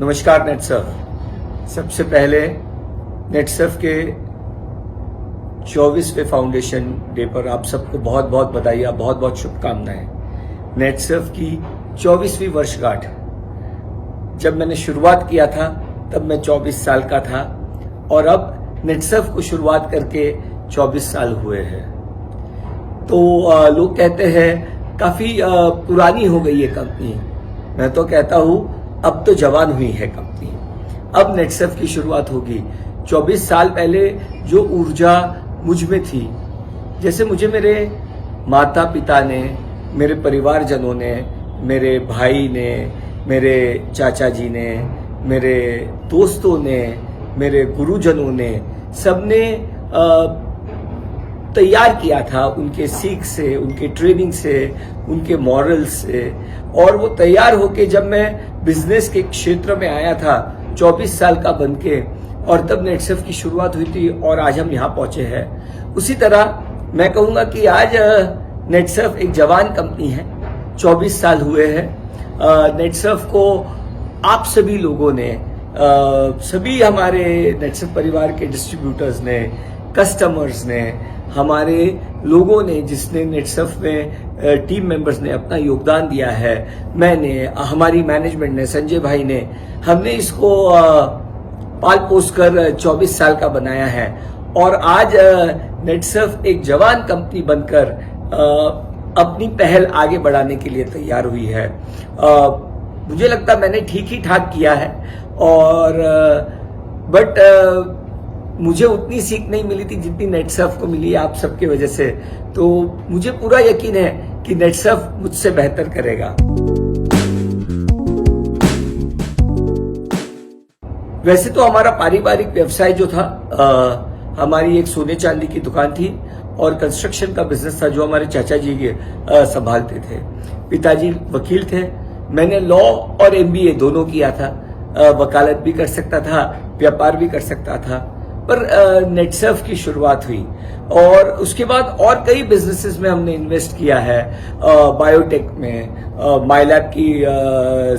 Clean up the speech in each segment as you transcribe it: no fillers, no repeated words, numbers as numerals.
नमस्कार नेटसर्फ। सबसे पहले नेटसर्फ के 24वें फाउंडेशन डे पर आप सबको बहुत बहुत बधाई, बहुत बहुत शुभकामनाएं। नेटसर्फ की 24वीं वर्षगांठ, जब मैंने शुरुआत किया था तब मैं 24 साल का था और अब नेटसर्फ को शुरुआत करके 24 साल हुए हैं। तो लोग कहते हैं काफी पुरानी हो गई है कंपनी। मैं तो कहता हूं अब तो जवान हुई है कंपनी। अब नेटसर्फ की शुरुआत होगी। 24 साल पहले जो ऊर्जा मुझ में थी, जैसे मुझे मेरे माता पिता ने, मेरे परिवारजनों ने, मेरे भाई ने, मेरे चाचा जी ने, मेरे दोस्तों ने, मेरे गुरुजनों ने, सबने तैयार किया था उनके सीख से, उनके ट्रेनिंग से, उनके मॉरल से। और वो तैयार होके जब मैं बिजनेस के क्षेत्र में आया था 24 साल का बनके, और तब नेटसर्फ की शुरुआत हुई थी और आज हम यहाँ पहुंचे हैं। उसी तरह मैं कहूँगा कि आज नेटसर्फ एक जवान कंपनी है। 24 साल हुए हैं नेटसर्फ को। आप सभी लोगों ने, सभी हमारे नेटसर्फ परिवार के डिस्ट्रीब्यूटर्स ने, कस्टमर्स ने, हमारे लोगों ने, जिसने नेटसर्फ में टीम मेंबर्स ने अपना योगदान दिया है, मैंने, हमारी मैनेजमेंट ने, संजय भाई ने, हमने इसको पाल पोस कर 24 साल का बनाया है। और आज नेटसर्फ एक जवान कंपनी बनकर अपनी पहल आगे बढ़ाने के लिए तैयार हुई है। मुझे लगता है मैंने ठीक ही ठाक किया है, और बट मुझे उतनी सीख नहीं मिली थी जितनी नेटसर्फ को मिली आप सबकी वजह से। तो मुझे पूरा यकीन है कि नेटसर्फ मुझसे बेहतर करेगा। वैसे तो हमारा पारिवारिक व्यवसाय जो था, हमारी एक सोने चांदी की दुकान थी और कंस्ट्रक्शन का बिजनेस था जो हमारे चाचा जी संभालते थे। पिताजी वकील थे। मैंने लॉ और एमबीए दोनों किया था। वकालत भी कर सकता था, व्यापार भी कर सकता था। पर नेटसर्फ की शुरुआत हुई और उसके बाद और कई बिजनेसेस में हमने इन्वेस्ट किया है। बायोटेक में, माइलैब की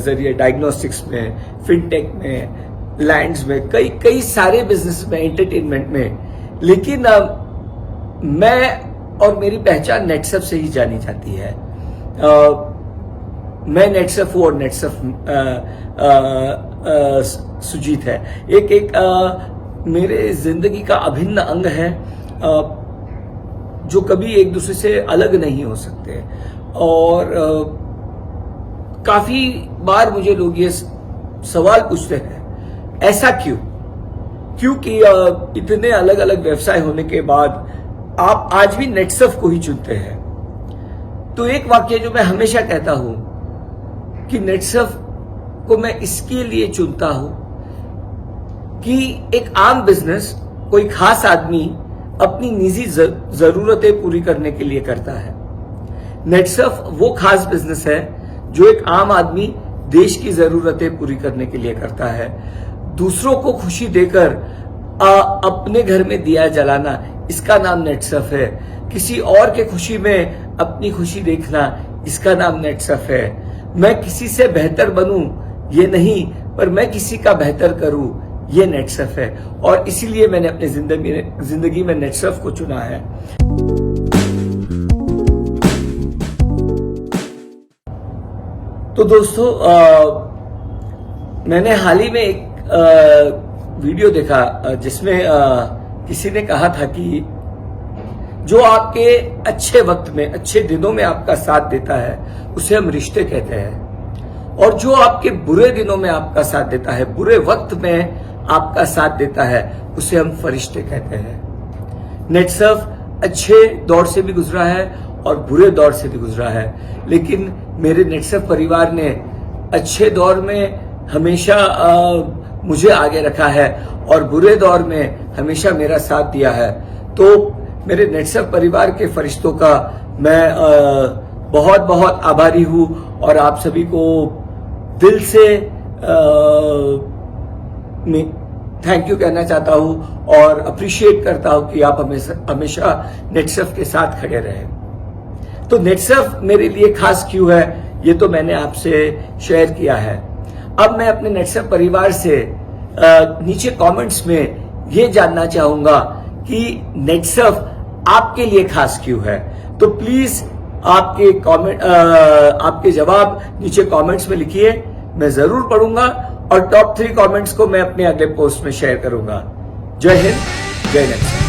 जरिए डायग्नोस्टिक्स में, फिनटेक में, लैंड्स में, कई सारे बिजनेस में, एंटरटेनमेंट में। लेकिन मैं और मेरी पहचान नेटसर्फ से ही जानी जाती है। मैं नेटसर्फ हूं और नेटसर्फ सुजीत है। एक मेरे जिंदगी का अभिन्न अंग है, जो कभी एक दूसरे से अलग नहीं हो सकते। और काफी बार मुझे लोग ये सवाल पूछते हैं, ऐसा क्यों? क्योंकि इतने अलग अलग व्यवसाय होने के बाद आप आज भी नेटसर्फ को ही चुनते हैं। तो एक वाक्य जो मैं हमेशा कहता हूं कि नेटसर्फ को मैं इसके लिए चुनता हूं कि एक आम बिजनेस कोई खास आदमी अपनी निजी जरूरतें पूरी करने के लिए करता है। नेटसर्फ वो खास बिजनेस है जो एक आम आदमी देश की जरूरतें पूरी करने के लिए करता है। दूसरों को खुशी देकर अपने घर में दिया जलाना, इसका नाम नेटसर्फ है। किसी और के खुशी में अपनी खुशी देखना, इसका नाम नेटसर्फ है। मैं किसी से बेहतर बनूं ये नहीं, पर मैं किसी का बेहतर करूं, ये नेटसर्फ है। और इसीलिए मैंने अपनी जिंदगी में नेटसर्फ को चुना है। तो दोस्तों, मैंने हाल ही में एक वीडियो देखा जिसमें किसी ने कहा था कि जो आपके अच्छे वक्त में, अच्छे दिनों में आपका साथ देता है, उसे हम रिश्ते कहते हैं। और जो आपके बुरे दिनों में आपका साथ देता है, बुरे वक्त में आपका साथ देता है, उसे हम फरिश्ते कहते हैं। नेटसर्फ अच्छे दौर से भी गुजरा है और बुरे दौर से भी गुजरा है, लेकिन मेरे नेटसर्फ परिवार ने अच्छे दौर में हमेशा मुझे आगे रखा है और बुरे दौर में हमेशा मेरा साथ दिया है। तो मेरे नेटसर्फ परिवार के फरिश्तों का मैं बहुत बहुत आभारी हूं और आप सभी को दिल से थैंक यू कहना चाहता हूं और अप्रिशिएट करता हूं कि आप हमेशा नेटसर्फ के साथ खड़े रहे। तो नेटसर्फ मेरे लिए खास क्यों है, ये तो मैंने आपसे शेयर किया है। अब मैं अपने नेटसर्फ परिवार से नीचे कमेंट्स में ये जानना चाहूंगा कि नेटसर्फ आपके लिए खास क्यों है। तो प्लीज आपके जवाब नीचे कमेंट्स में लिखिए, मैं जरूर पढ़ूंगा और टॉप 3 कमेंट्स को मैं अपने अगले पोस्ट में शेयर करूंगा। जय हिंद, जय नेटसर्फ।